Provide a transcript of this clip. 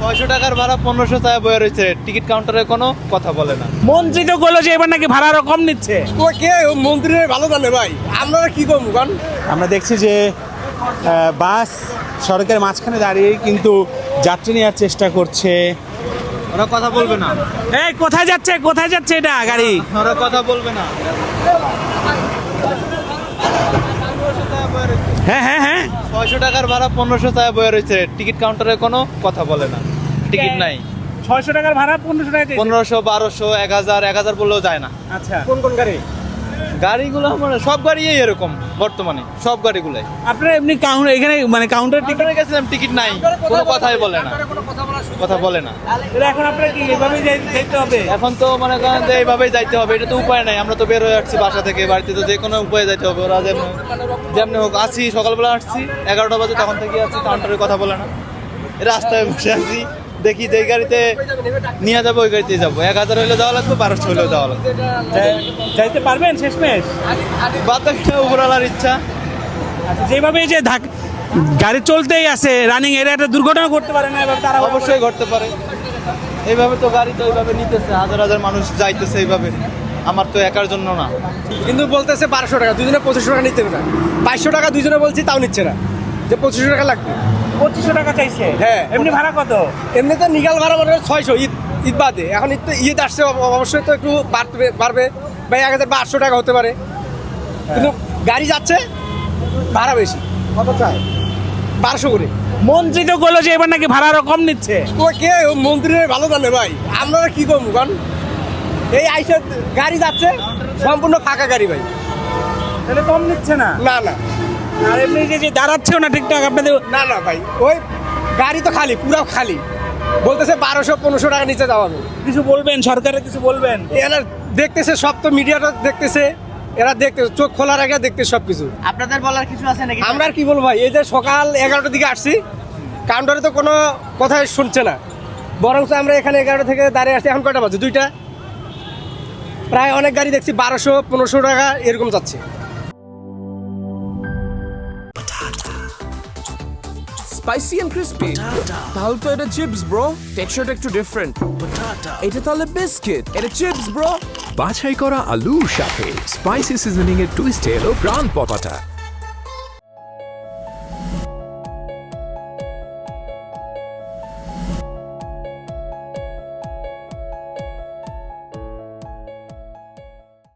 600 টাকার ভাড়া 1500 টাকা বয়ে রয়েছে, টিকিট কাউন্টারে কোনো কথা বলে না। মন্ত্রী তো বললো যে এবার নাকি ভাড়া আরো কম নিচ্ছে। ও কে ও মন্ত্রীর ভালো জানে ভাই, আপনারা কি করবো কারণ আমরা দেখছি যে বাস সড়কের মাঝখানে দাঁড়িয়ে কিন্তু যাত্রী নেওয়ার চেষ্টা করছে। ওরা কথা বলবে না, এই কোথায় যাচ্ছে এটা গাড়ি? ওরা কথা বলবে না। হ্যাঁ 600 টাকার ভাড়া 1500 টাকা বয়ে রয়েছে, টিকিট কাউন্টারে কোনো কথা বলে না, টিকিট নাই। 600 টাকার ভাড়া 1500 টাকা দিয়েছে। 1500, 1200, 1000 বললেও যায় না। আচ্ছা, কোন গাড়ি? গাড়িগুলো আমার সব গাড়িই এরকম বর্তমানে, সব গাড়িগুলাই। আপনারা এমনি কাউন্টার এখানে মানে কাউন্টার টিকিট টিকিটে গেছিলাম, টিকিট নাই, কোনো কথাই বলে না, কথা বলে না। এখন আপনারা কি এভাবেই যেতে হবে? এখন তো মনে করেন যে এইভাবেই যাইতে হবে, এটা তো উপায় নাই। আমরা তো বের হয়ে আসছি বাসা থেকে, বাড়িতে তো যে কোনো উপায়ে যাইতে হবে। ওরা যেমনি হোক আসছি, সকালবেলা আসছি 11টা বাজে, তখন থেকে আসছি, কাউন্টারে কথা বলে না। রাস্তায় বসে আছি, দেখি যে গাড়িতে নিয়ে যাবো ওই গাড়িতে যাবো। 1000 হইলে যাওয়া লাগবে, 1200 হইলেও যাওয়া লাগবে। যাইতে পারবেন শেষমেশ? বাদ বাকিটা উপরওয়ালার ইচ্ছা। আচ্ছা, যেভাবে এই যে গাড়ি চলতেই আছে রানিং, এর একটা দুর্ঘটনা ঘটতে পারে না? এবার তারা অবশ্যই ঘটতে পারে। এইভাবে তো গাড়ি তো এইভাবে নিতেছে, হাজার হাজার মানুষ যাইতেছে এইভাবে, আমার তো একার জন্য না। কিন্তু বলতেছে 1200 টাকা, দুজনে 2500 টাকা নিতে না। 2200 টাকা দুজনে বলছি, তাও নিচ্ছে না, যে 2500 টাকা লাগবে। 2500 টাকা চাইছে। হ্যাঁ। এমনি ভাড়া কত? এমনিতে নিগাল ভাড়া মানে 600, ঈদ বাদে। এখন ঈদ আসছে, অবশ্যই তো একটু বাড়বে ভাই, 1800 টাকা হতে পারে। কিন্তু গাড়ি যাচ্ছে, ভাড়া বেশি। কত চায়? 1200 করে। মন্ত্রী তো বললো যে এবার নাকি ভাড়া আরো কম নিচ্ছে। ও কে ও মন্ত্রীর ভালো জানে ভাই, আপনারা কি করবো কারণ এই আইসে গাড়ি যাচ্ছে সম্পূর্ণ ফাঁকা গাড়ি ভাই। তাহলে কম নিচ্ছে না? না আর এমনি যে দাঁড়াচ্ছেও না ঠিকঠাক আপনাদের? না ভাই, ওই গাড়ি তো খালি, পুরো খালি। বলতেছে 1200-1500 টাকা নিচে যাওয়া হবে। কিছু বলবেন, সরকারের কিছু বলবেন? এরা দেখতেছে, সব তো মিডিয়াটা দেখতেছে, এরা দেখতেছে, চোখ খোলার আগে দেখতেছে সবকিছু। আপনাদের বলার কিছু আছে নাকি? আমরা আর কি বলবো ভাই, এই যে সকাল 11টার দিকে আসছি, কাউন্টারে তো কোনো কথাই শুনছে না, বরং আমরা এখানে 11টা থেকে দাঁড়িয়ে আসছি। এখন কয়টা বাজে? 2টা। প্রায় অনেক গাড়ি দেখছি 1200-1500 টাকা এরকম যাচ্ছে। স্পাইসি এন্ড ক্রিসপি, তাহলে তো এটা চিপস ব্রো। টেক্সচারটা একটু ডিফারেন্ট। এটা তাহলে বিস্কিট, এটা চিপস ব্রো। বাছাই করা আলুর সাথে স্পাইসি সিজনিং এর টুইস্ট এলো প্রাণ পটাটা।